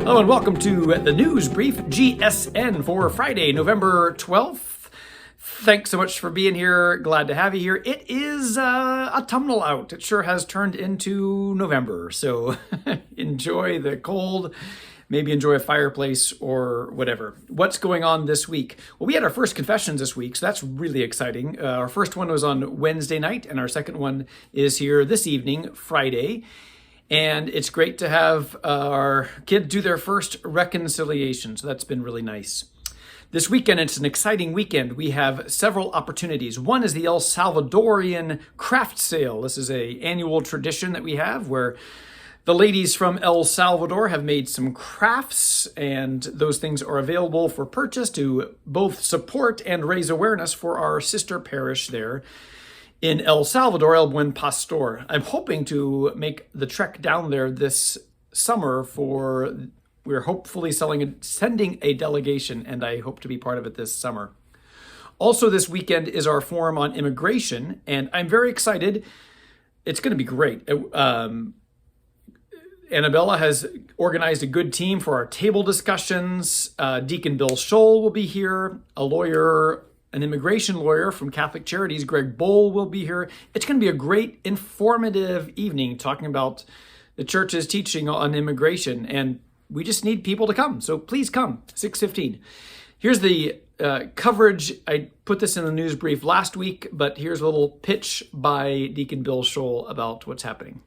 Hello and welcome to the NewsBrief GSN for Friday, November 12th. Thanks so much for being here. Glad to have you here. It is autumnal out. It sure has turned into November, so enjoy the cold. Maybe enjoy a fireplace or whatever. What's going on this week? Well, we had our first confessions this week, so that's really exciting. Our first one was on Wednesday night, and our second one is here this evening, Friday. And it's great to have our kids do their first reconciliation, so that's been really nice. This weekend, it's an exciting weekend. We have several opportunities. One is the El Salvadorian craft sale. This is an annual tradition that we have where the ladies from El Salvador have made some crafts, and those things are available for purchase to both support and raise awareness for our sister parish there in El Salvador, El Buen Pastor. I'm hoping to make the trek down there this summer we're hopefully sending a delegation, and I hope to be part of it this summer. Also this weekend is our forum on immigration, and I'm very excited. It's going to be great. Annabella has organized a good team for our table discussions. Deacon Bill Scholl will be here. An immigration lawyer from Catholic Charities, Greg Bowl, will be here. It's going to be a great, informative evening talking about the church's teaching on immigration, and we just need people to come. So please come, 6:15. Here's the coverage. I put this in the news brief last week, but here's a little pitch by Deacon Bill Scholl about what's happening.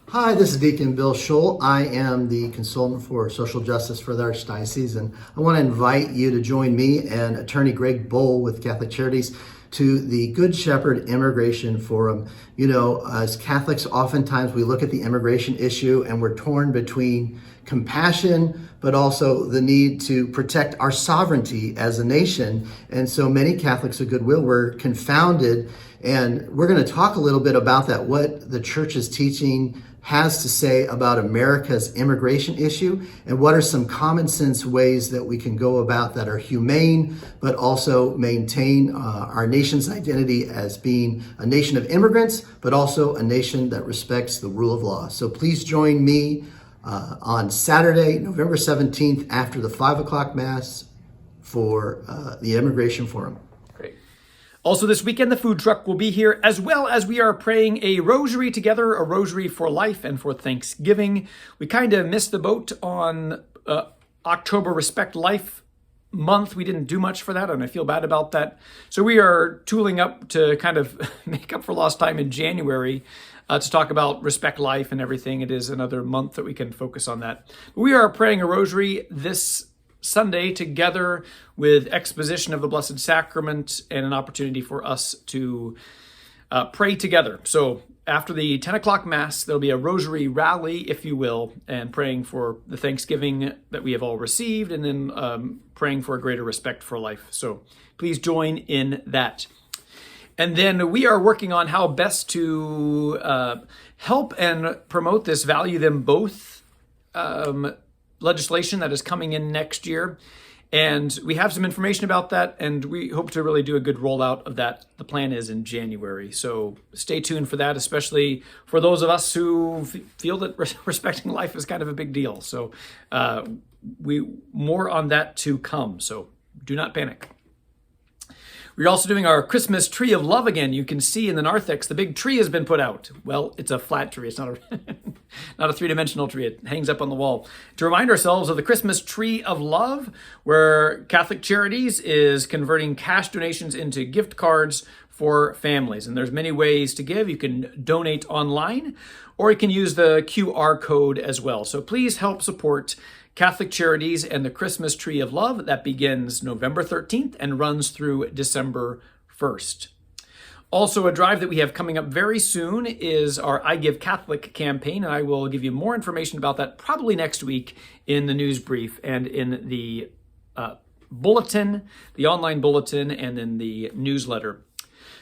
Hi, this is Deacon Bill Scholl. I am the consultant for social justice for the Archdiocese, and I want to invite you to join me and attorney Greg Bowl with Catholic Charities to the Good Shepherd Immigration Forum. You know, as Catholics, oftentimes we look at the immigration issue and we're torn between compassion, but also the need to protect our sovereignty as a nation. And so many Catholics of goodwill were confounded, and we're going to talk a little bit about that, what the church's teaching has to say about America's immigration issue, and what are some common sense ways that we can go about that are humane, but also maintain our nation's identity as being a nation of immigrants, but also a nation that respects the rule of law. So please join me on Saturday, November 17th, after the 5 o'clock Mass for the Immigration Forum. Also this weekend, the food truck will be here, as well as we are praying a rosary together, a rosary for life and for Thanksgiving. We kind of missed the boat on October Respect Life month. We didn't do much for that, and I feel bad about that. So we are tooling up to kind of make up for lost time in January to talk about Respect Life and everything. It is another month that we can focus on that. We are praying a rosary this Sunday together with exposition of the Blessed Sacrament and an opportunity for us to pray together. So after the 10 o'clock Mass, there'll be a rosary rally, if you will, and praying for the Thanksgiving that we have all received, and then praying for a greater respect for life. So please join in that. And then we are working on how best to help and promote this Value Them Both legislation that is coming in next year. And we have some information about that, and we hope to really do a good rollout of that. The plan is in January. So stay tuned for that, especially for those of us who feel that respecting life is kind of a big deal. So more on that to come. So do not panic. We're also doing our Christmas tree of love again. You can see in the narthex, the big tree has been put out. Well, it's a flat tree. It's not a three-dimensional tree. It hangs up on the wall. To remind ourselves of the Christmas tree of love, where Catholic Charities is converting cash donations into gift cards for families. And there's many ways to give. You can donate online, or you can use the QR code as well. So please help support Catholic Charities and the Christmas Tree of Love. That begins November 13th and runs through December 1st. Also, a drive that we have coming up very soon is our I Give Catholic campaign, and I will give you more information about that probably next week in the news brief and in the bulletin, the online bulletin, and in the newsletter.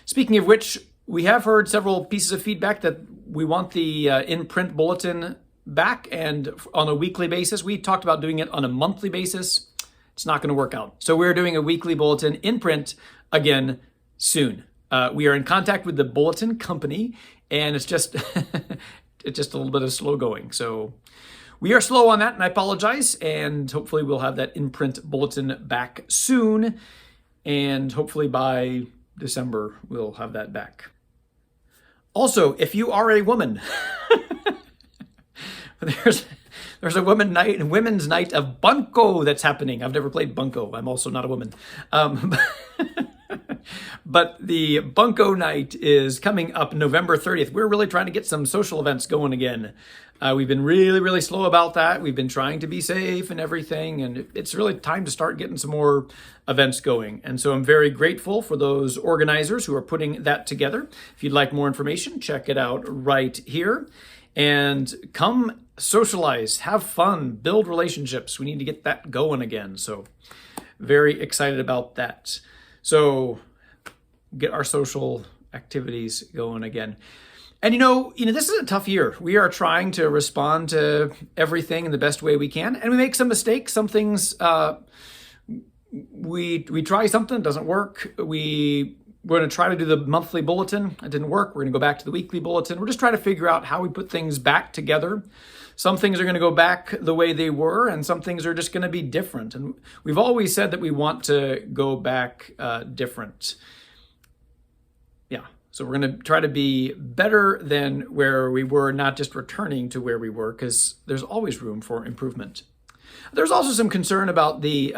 Speaking of which, we have heard several pieces of feedback that we want the in-print bulletin back and on a weekly basis. We talked about doing it on a monthly basis. It's not going to work out. So we're doing a weekly bulletin in print again soon. We are in contact with the bulletin company, and it's just a little bit of slow going. So we are slow on that, and I apologize. And hopefully we'll have that in-print bulletin back soon. And hopefully by December, we'll have that back. Also, if you are a woman, there's a women's night of bunco that's happening. I've never played bunco. I'm also not a woman. But the bunco night is coming up November 30th. We're really trying to get some social events going again. We've been really, really slow about that. We've been trying to be safe and everything, and it's really time to start getting some more events going. And so I'm very grateful for those organizers who are putting that together. If you'd like more information, check it out right here. And come socialize, have fun, build relationships. We need to get that going again. So very excited about that. So get our social activities going again. And this is a tough year. We are trying to respond to everything in the best way we can, and we make some mistakes. Some things we try something, it doesn't work. We're going to try to do the monthly bulletin. It didn't work. We're going to go back to the weekly bulletin. We're just trying to figure out how we put things back together. Some things are going to go back the way they were, and some things are just going to be different. And we've always said that we want to go back different. Yeah. So we're going to try to be better than where we were, not just returning to where we were, because there's always room for improvement. There's also some concern about the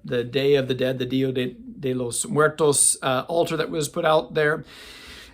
Day of the Dead, the Dia de los Muertos altar that was put out there.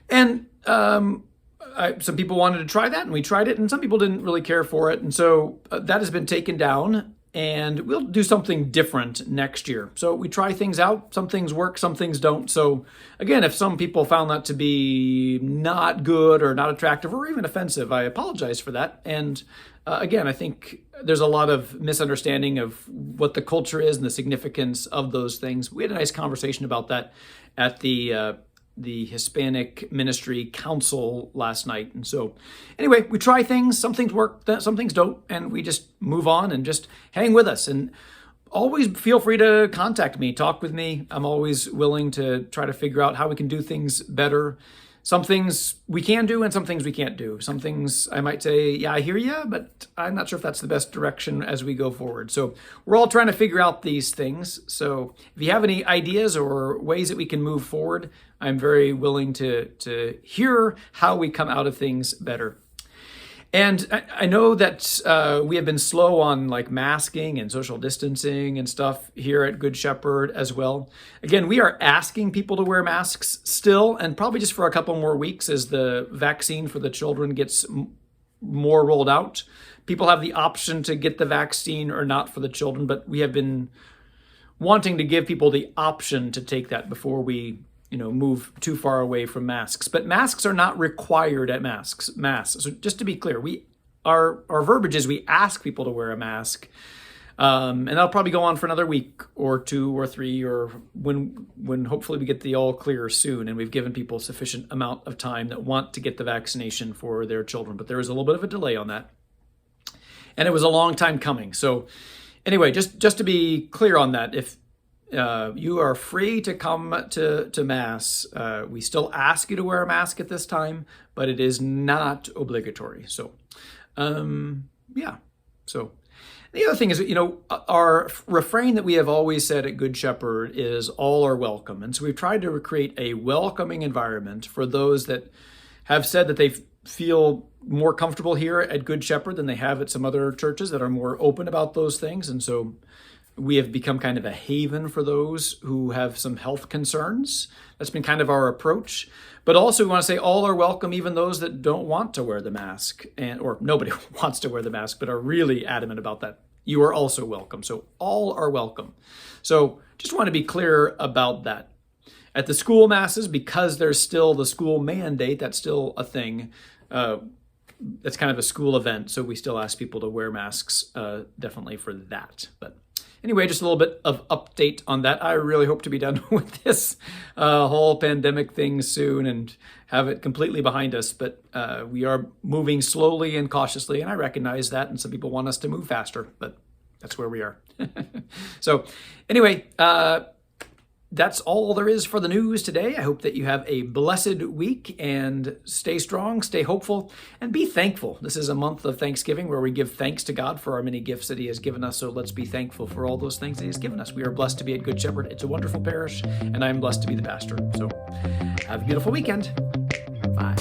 And some people wanted to try that, and we tried it, and some people didn't really care for it. And so that has been taken down, and we'll do something different next year. So we try things out. Some things work, some things don't. So again, if some people found that to be not good or not attractive or even offensive, I apologize for that. And again, I think there's a lot of misunderstanding of what the culture is and the significance of those things. We had a nice conversation about that at the Hispanic Ministry Council last night. And so anyway, we try things. Some things work, some things don't, and we just move on and just hang with us. And always feel free to contact me, talk with me. I'm always willing to try to figure out how we can do things better. Some things we can do and some things we can't do. Some things I might say, yeah, I hear you, but I'm not sure if that's the best direction as we go forward. So we're all trying to figure out these things. So if you have any ideas or ways that we can move forward, I'm very willing to hear how we come out of things better. And I know that we have been slow on like masking and social distancing and stuff here at Good Shepherd as well. Again, we are asking people to wear masks still, and probably just for a couple more weeks as the vaccine for the children gets more rolled out. People have the option to get the vaccine or not for the children, but we have been wanting to give people the option to take that before we move too far away from masks. But masks are not required at masks. So just to be clear, our verbiage is we ask people to wear a mask. And that'll probably go on for another week or two or three, or when hopefully we get the all clear soon and we've given people sufficient amount of time that want to get the vaccination for their children. But there is a little bit of a delay on that. And it was a long time coming. So anyway, just to be clear on that, if you are free to come to Mass. We still ask you to wear a mask at this time, but it is not obligatory. So, yeah. So the other thing is, our refrain that we have always said at Good Shepherd is all are welcome. And so we've tried to create a welcoming environment for those that have said that they feel more comfortable here at Good Shepherd than they have at some other churches that are more open about those things. And so we have become kind of a haven for those who have some health concerns. That's been kind of our approach. But also we want to say all are welcome, even those that don't want to wear the mask, or nobody wants to wear the mask, but are really adamant about that. You are also welcome. So all are welcome. So just want to be clear about that. At the school masses, because there's still the school mandate, that's still a thing. That's kind of a school event. So we still ask people to wear masks, definitely for that. But anyway, just a little bit of update on that. I really hope to be done with this whole pandemic thing soon and have it completely behind us. But we are moving slowly and cautiously, and I recognize that. And some people want us to move faster, but that's where we are. So anyway, That's all there is for the news today. I hope that you have a blessed week and stay strong, stay hopeful, and be thankful. This is a month of Thanksgiving where we give thanks to God for our many gifts that He has given us. So let's be thankful for all those things that He has given us. We are blessed to be at Good Shepherd. It's a wonderful parish, and I'm blessed to be the pastor. So have a beautiful weekend. Bye.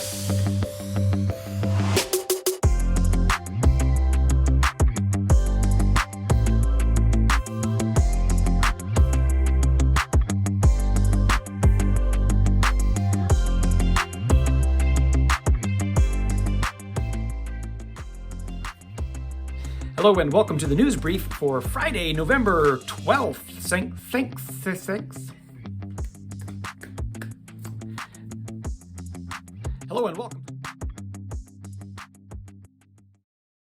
Hello and welcome to the news brief for Friday, November 12th. Hello and welcome.